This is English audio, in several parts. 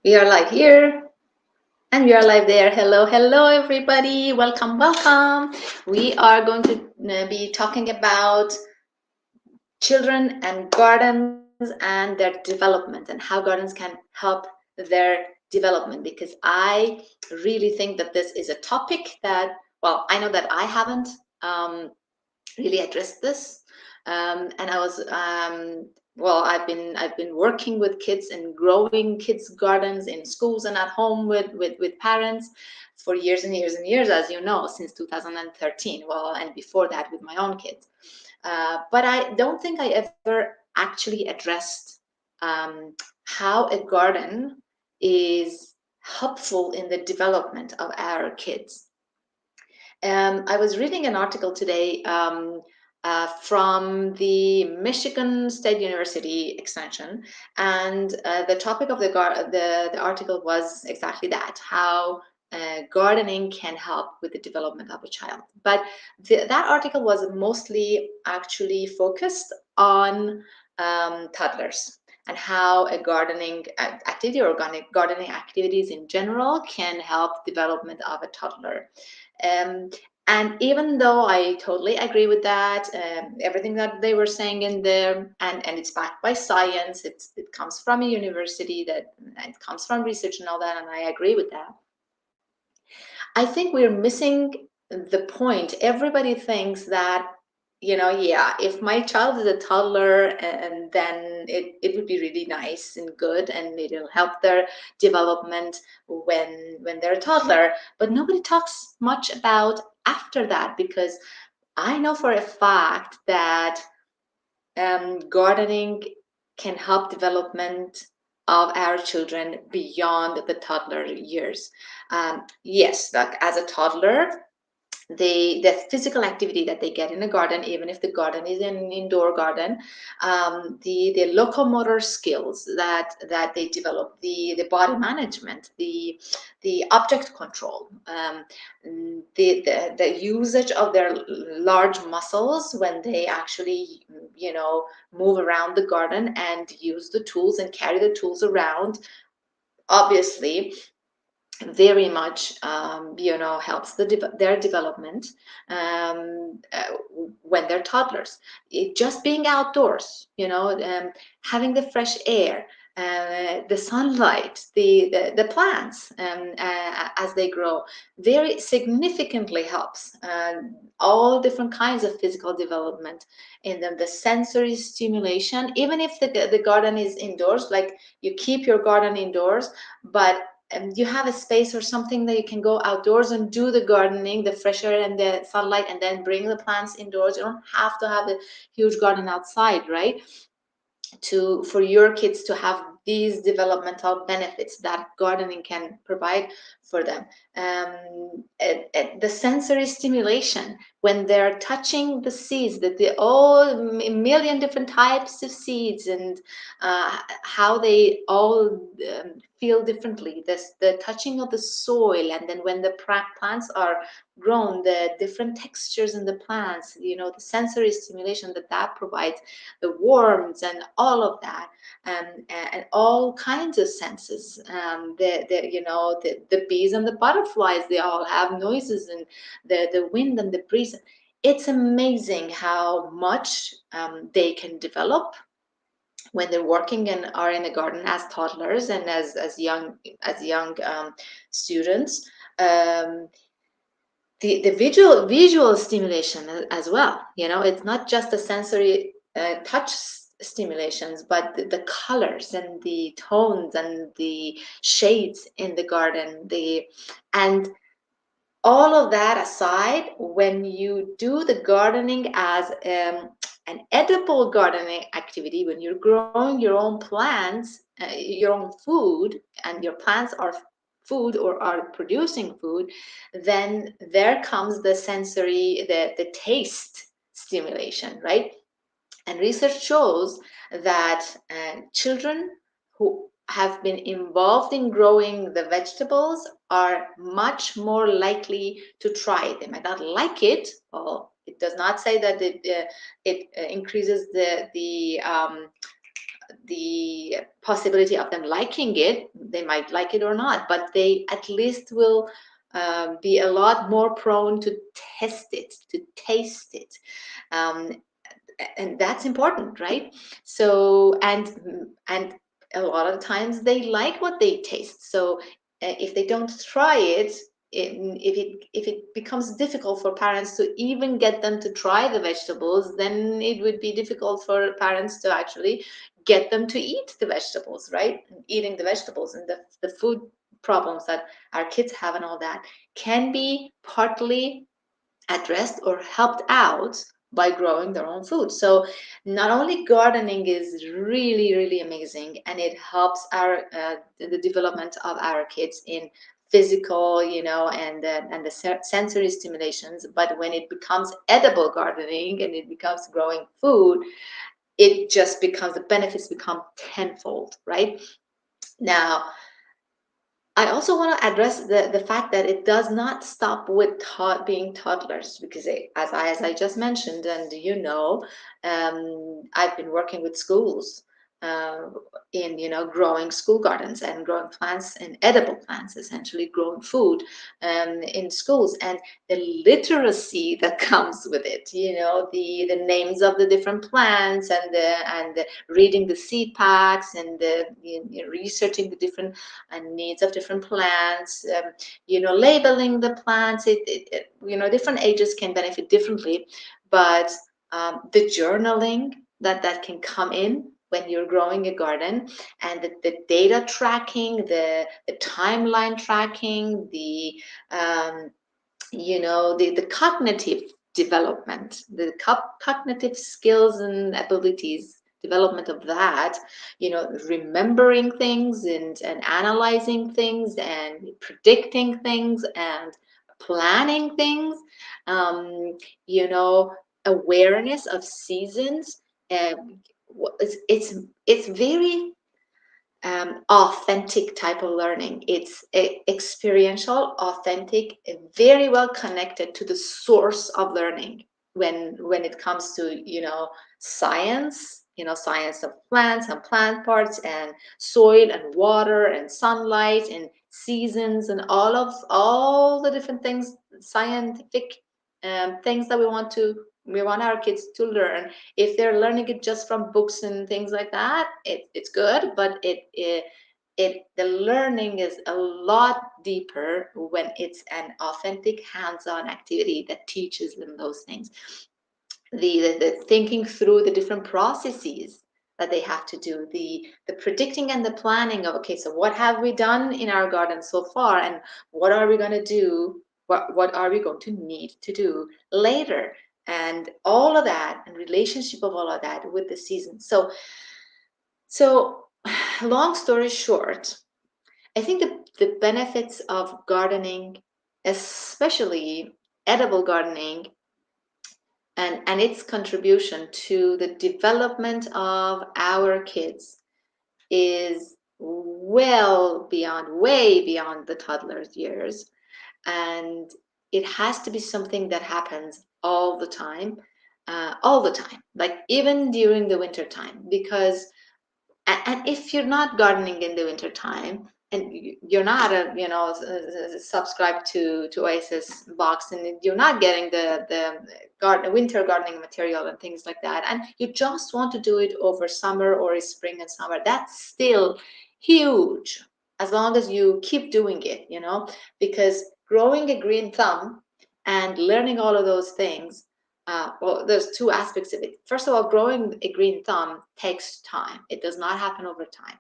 We are live here and we are live there. Hello, hello, everybody. Welcome, welcome. We are going to be talking about children and gardens and their development and how gardens can help their development, because I really think that this is a topic that, well, I know that I haven't really addressed this. And I was well, I've been working with kids and growing kids gardens in schools and at home with parents for years and years and years, as you know, since 2013. Well, and before that with my own kids. But I don't think I ever actually addressed how a garden is helpful in the development of our kids. I was reading an article today from the Michigan State University extension, and the topic of the article was exactly that: how gardening can help with the development of a child. But that article was mostly actually focused on toddlers and how a gardening activity or gardening activities in general can help development of a toddler. Um, and even though I totally agree with that, everything that they were saying in there, and it's backed by science, it comes from a university, that it comes from research and all that, and I agree with that. I think we're missing the point. Everybody thinks that, yeah, if my child is a toddler, and then it would be really nice and good, and it'll help their development when they're a toddler. But nobody talks much about after that, because I know for a fact that gardening can help development of our children beyond the toddler years. Yes, like as a toddler, the physical activity that they get in a garden, even if the garden is an indoor garden, the locomotor skills that they develop, the body management, the object control, the usage of their large muscles when they actually, move around the garden and use the tools and carry the tools around, obviously very much helps their development when they're toddlers. Just being outdoors, having the fresh air, the sunlight, the plants, as they grow, very significantly helps all different kinds of physical development in them. The sensory stimulation, even if the garden is indoors, like you keep your garden indoors, but you have a space or something that you can go outdoors and do the gardening, the fresh air and the sunlight, and then bring the plants indoors. You don't have to have a huge garden outside, right? For your kids to have these developmental benefits that gardening can provide for them. The sensory stimulation when they're touching the seeds, that the all a million different types of seeds, and how they all feel differently. The touching of the soil, and then when the plants are grown, the different textures in the plants, the sensory stimulation that provides, the warmth and all of that, and all kinds of senses. The bees and the butterflies, they all have noises, and the wind and the breeze. It's amazing how much they can develop when they're working and are in a garden as toddlers and as young students. Um, the visual stimulation as well. It's not just the sensory touch stimulations, but the colors and the tones and the shades in the garden. And all of that aside, when you do the gardening as an edible gardening activity, when you're growing your own plants, your own food, and your plants are food or are producing food, then there comes the sensory, the taste stimulation, right? And research shows that children who have been involved in growing the vegetables are much more likely to try it. They might not like it. Well, it does not say that it increases the possibility of them liking it. They might like it or not, but they at least will be a lot more prone to test it, to taste it. Um, and that's important, right? So and a lot of times they like what they taste. So if they don't try it, if it becomes difficult for parents to even get them to try the vegetables, then it would be difficult for parents to actually get them to eat the vegetables, right? Eating the vegetables and the food problems that our kids have and all that can be partly addressed or helped out by growing their own food. So not only gardening is really, really amazing, and it helps our the development of our kids in physical, and the sensory stimulations. But when it becomes edible gardening and it becomes growing food, it just becomes, the benefits become tenfold, right? Now, I also want to address the fact that it does not stop with being toddlers, because as I just mentioned, and I've been working with schools uh, in growing school gardens and growing plants and edible plants, essentially growing food in schools, and the literacy that comes with it. The names of the different plants, and the reading the seed packs, and the researching the different and needs of different plants, labeling the plants. Different ages can benefit differently, but the journaling that can come in when you're growing a garden, and the data tracking, the timeline tracking, the cognitive development, the cognitive skills and abilities development of that, remembering things, and analyzing things, and predicting things, and planning things, um, you know awareness of seasons. It's very authentic type of learning. It's experiential, authentic, very well connected to the source of learning. When it comes to science, science of plants and plant parts, and soil and water and sunlight and seasons, and all the different things, scientific things that we want our kids to learn. If they're learning it just from books and things like that, it's good, but the learning is a lot deeper when it's an authentic hands-on activity that teaches them those things. The thinking through the different processes that they have to do, the predicting and the planning of, okay, so what have we done in our garden so far, and what are we going to do, what are we going to need to do later, and all of that, and relationship of all of that with the season. So long story short, I think the benefits of gardening, especially edible gardening, and its contribution to the development of our kids is way beyond the toddler's years. And it has to be something that happens all the time, like even during the winter time. Because and if you're not gardening in the winter time, and you're not subscribed to Oasis box, and you're not getting the winter gardening material and things like that, and you just want to do it over summer or spring and summer, that's still huge, as long as you keep doing it, because growing a green thumb and learning all of those things, well, there's two aspects of it. First of all, growing a green thumb takes time. It does not happen over time.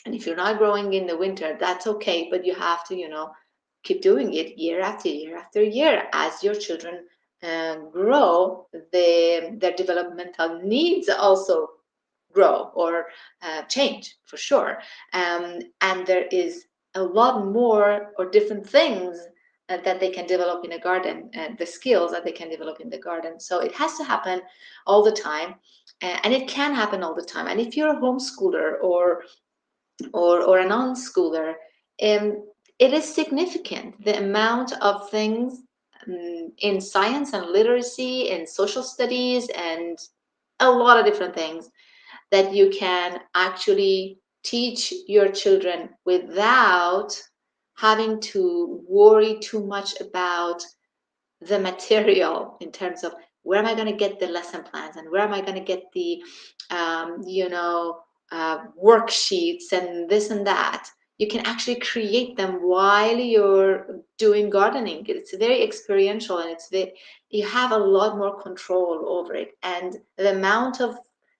And if you're not growing in the winter, that's okay, but you have to, keep doing it year after year after year. As your children grow, their developmental needs also grow or change, for sure. And there is a lot more or different things that they can develop in a garden, and the skills that they can develop in the garden. So it has to happen all the time, and it can happen all the time. And if you're a homeschooler or a non-schooler, it is significant the amount of things in science and literacy and social studies and a lot of different things that you can actually teach your children without having to worry too much about the material, in terms of where am I going to get the lesson plans, and where am I going to get the worksheets and this and that. You can actually create them while you're doing gardening. It's very experiential, and you have a lot more control over it, and the amount of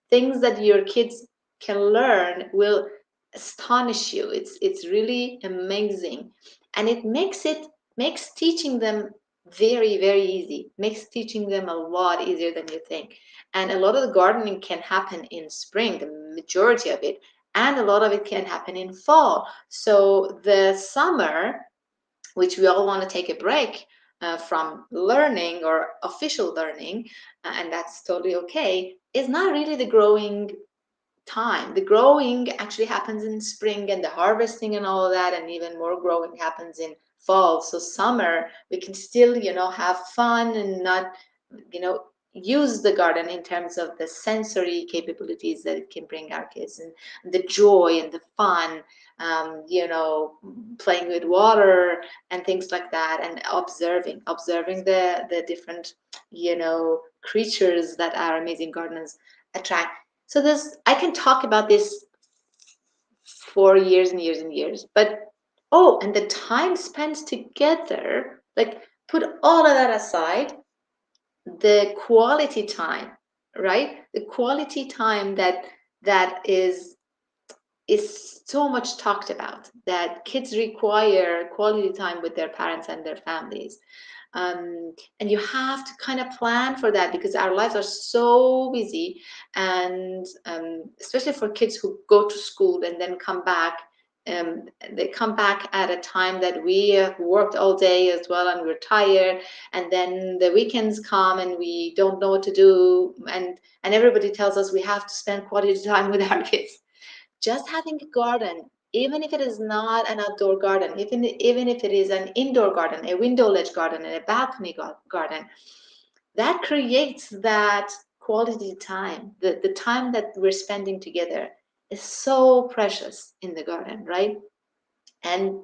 things that your kids can learn will astonish you. It's really amazing, and it makes teaching them very, very easy. Makes teaching them a lot easier than you think. And a lot of the gardening can happen in spring, the majority of it, and a lot of it can happen in fall. So the summer, which we all want to take a break from learning or official learning, and that's totally okay, is not really the growing time. The growing actually happens in spring, and the harvesting and all of that, and even more growing happens in fall. So summer, we can still, have fun and not, use the garden in terms of the sensory capabilities that it can bring our kids, and the joy and the fun, playing with water and things like that, and observing the different, creatures that our amazing gardens attract. So I can talk about this for years and years and years, but and the time spent together, like, put all of that aside, the quality time, right? The quality time that is so much talked about, that kids require quality time with their parents and their families. And you have to kind of plan for that, because our lives are so busy, and especially for kids who go to school and then come back. They come back at a time that we have worked all day as well, and we're tired, and then the weekends come and we don't know what to do, and everybody tells us we have to spend quality time with our kids. Just having a garden, even if it is not an outdoor garden, even if it is an indoor garden, a window ledge garden, and a balcony garden, that creates that quality time. The time that we're spending together is so precious in the garden, right? And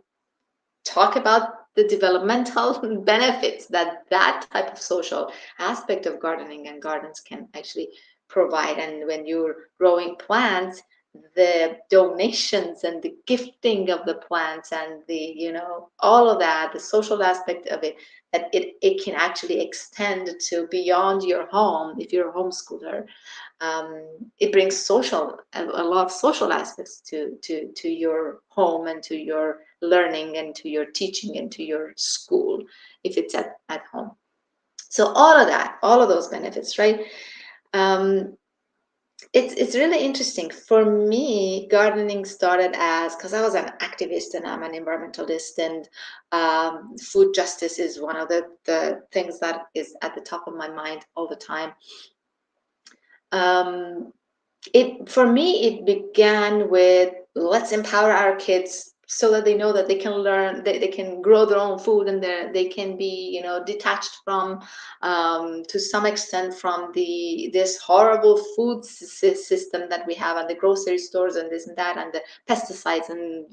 talk about the developmental benefits that type of social aspect of gardening and gardens can actually provide. And when you're growing plants, the donations and the gifting of the plants, and all of that, the social aspect of it, that it can actually extend to beyond your home if you're a homeschooler. It brings a lot of social aspects to your home, and to your learning, and to your teaching, and to your school, if it's at home. So all of those benefits, right? It's really interesting. For me, gardening started because I was an activist, and I'm an environmentalist, and food justice is one of the things that is at the top of my mind all the time. For me, it began with, let's empower our kids so that they know that they can learn, they can grow their own food, and they can be, detached from, to some extent, from this horrible food system that we have, and the grocery stores, and this and that, and the pesticides, and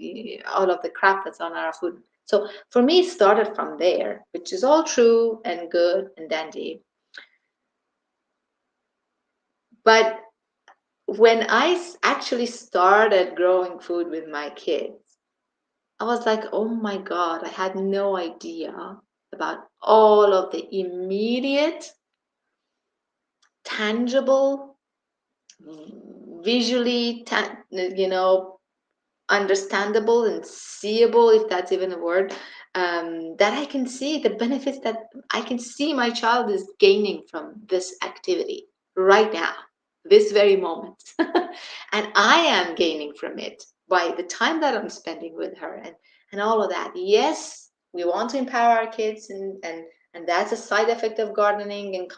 all of the crap that's on our food. So for me, it started from there, which is all true and good and dandy. But when I actually started growing food with my kids, I was like, oh my God, I had no idea about all of the immediate, tangible, visually, understandable and seeable, if that's even a word, that I can see the benefits, that I can see my child is gaining from this activity right now, this very moment. And I am gaining from it by the time that I'm spending with her, and all of that. Yes, we want to empower our kids, and that's a side effect of gardening, and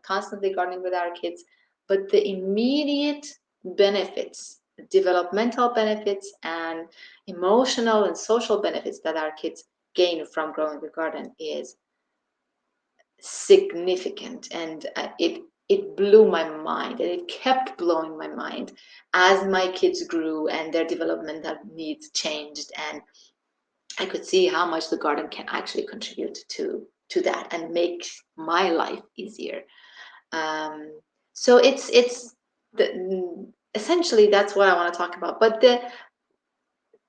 constantly gardening with our kids. But the immediate benefits, developmental benefits, and emotional and social benefits that our kids gain from growing the garden is significant. And it blew my mind, and it kept blowing my mind as my kids grew and their developmental needs changed, and I could see how much the garden can actually contribute to that and make my life easier. Um, so it's essentially that's what I want to talk about. But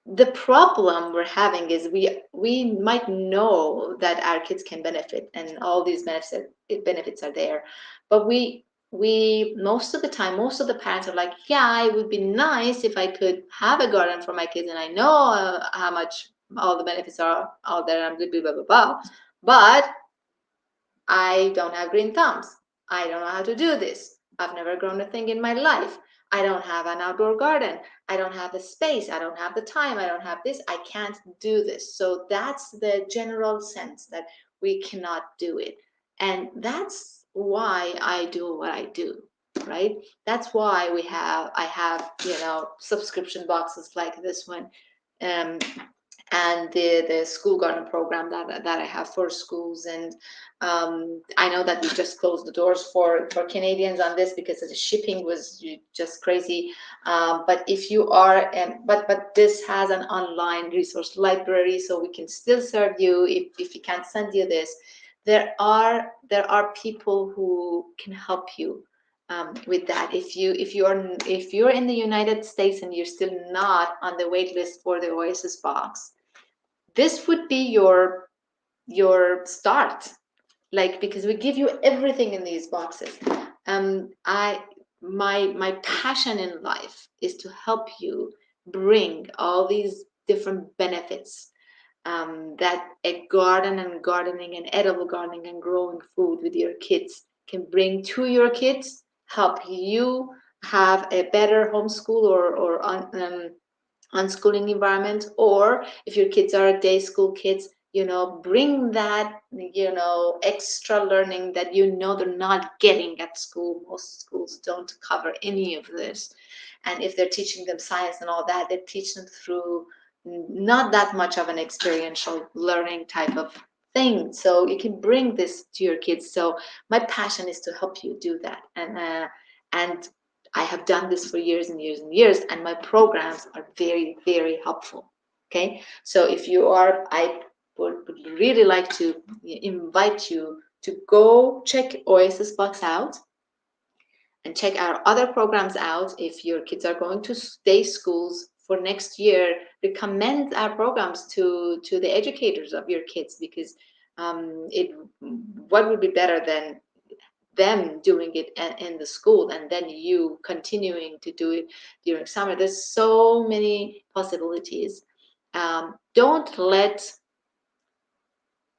the problem we're having is we might know that our kids can benefit and all these benefits are there, but we most of the time, most of the parents are like, yeah, it would be nice if I could have a garden for my kids, and I know how much all the benefits are out there, and blah blah blah blah blah, but I don't have green thumbs. I don't know how to do this. I've never grown a thing in my life. I don't have an outdoor garden. I don't have the space. I don't have the time. I don't have this. I can't do this. So that's the general sense that we cannot do it. And that's why I do what I do, right? That's why I have, subscription boxes like this one. Um, and the school garden program that I have for schools. And I know that we just closed the doors for Canadians on this because the shipping was just crazy. But if you are, but this has an online resource library, so we can still serve you if we can't send you this. There are people who can help you with that. If you're in the United States and you're still not on the wait list for the Oasis box, this would be your start, like, because we give you everything in these boxes. I my passion in life is to help you bring all these different benefits that a garden and gardening and edible gardening and growing food with your kids can bring to your kids, help you have a better homeschool or unschooling environment, or if your kids are day school kids, bring that extra learning that they're not getting at school. Most schools don't cover any of this, and if they're teaching them science and all that, they teach them through not that much of an experiential learning type of thing. So you can bring this to your kids. So my passion is to help you do that, and I have done this for years and years and years, and my programs are very, very helpful. Okay, so if you are, I would really like to invite you to go check Oasis Box out and check our other programs out. If your kids are going to day schools for next year, recommend our programs to the educators of your kids, because what would be better than them doing it in the school and then you continuing to do it during summer. There's so many possibilities. Don't let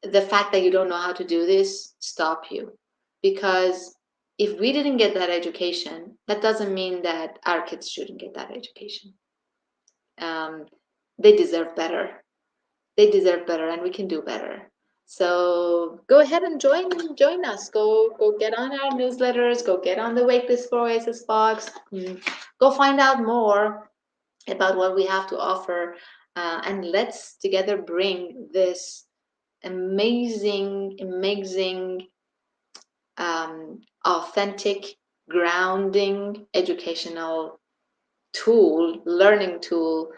the fact that you don't know how to do this stop you, because if we didn't get that education, that doesn't mean that our kids shouldn't get that education. um, they deserve better. And we can do better. So go ahead and join us. Go get on our newsletters. Go get on the waitlist for Oasis Box. Go find out more about what we have to offer, and let's together bring this amazing, authentic, grounding, educational tool, learning tool,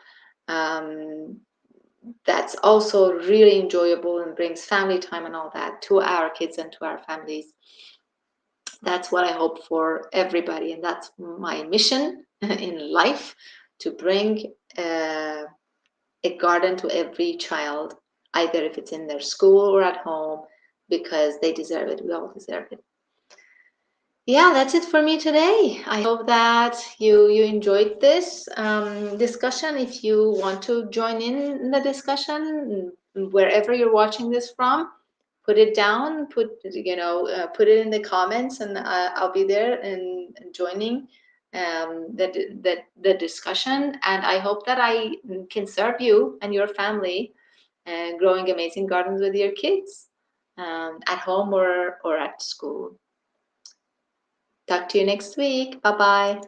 um, that's also really enjoyable and brings family time and all that to our kids and to our families. That's what I hope for everybody, and that's my mission in life, to bring a garden to every child, either if it's in their school or at home, because they deserve it. We all deserve it. Yeah, that's it for me today. I hope that you enjoyed this discussion. If you want to join in the discussion, wherever you're watching this from, put it down. Put it in the comments, and I'll be there and joining the discussion. And I hope that I can serve you and your family, growing amazing gardens with your kids, at home or at school. Talk to you next week. Bye bye.